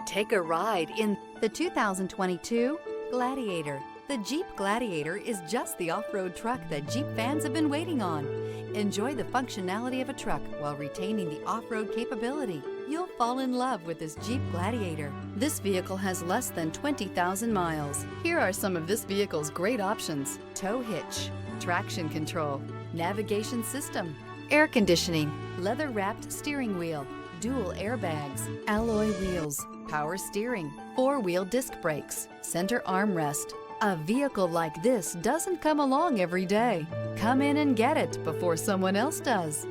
Take a ride in the 2022 Gladiator. The Jeep Gladiator is just the off-road truck that Jeep fans have been waiting on. Enjoy the functionality of a truck while retaining the off-road capability. You'll fall in love with this Jeep Gladiator. This vehicle has less than 20,000 miles. Here are some of this vehicle's great options: tow hitch, traction control, navigation system, air conditioning, leather-wrapped steering wheel, dual airbags, alloy wheels, power steering, four-wheel disc brakes, center armrest. A vehicle like this doesn't come along every day. Come in and get it before someone else does.